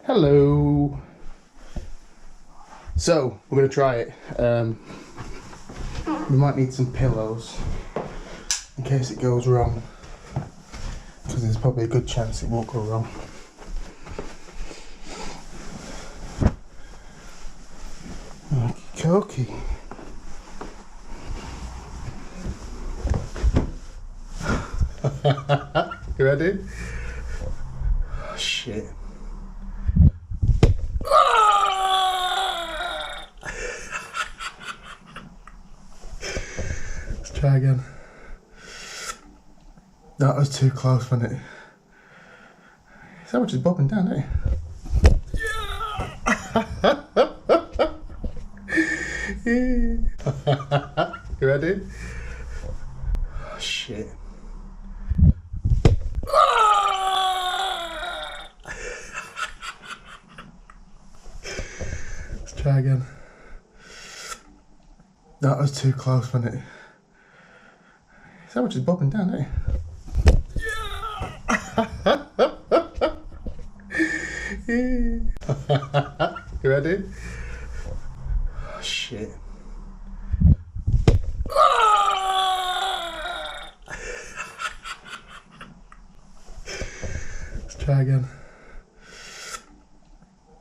Hello. So we're gonna try it. We might need some pillows in case it goes wrong, because there's probably a good chance it won't go wrong. Okie You ready? Oh, shit. Let's try again. That was too close, wasn't it? So much is bobbing down, eh? You ready? Oh, shit. Let's try again. That was too close, wasn't it? So much is bobbing down, eh? You ready? Oh, shit. Let's try again.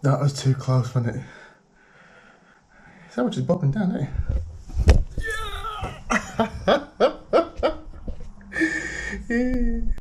That was too close, wasn't it? So much is bobbing down, eh? You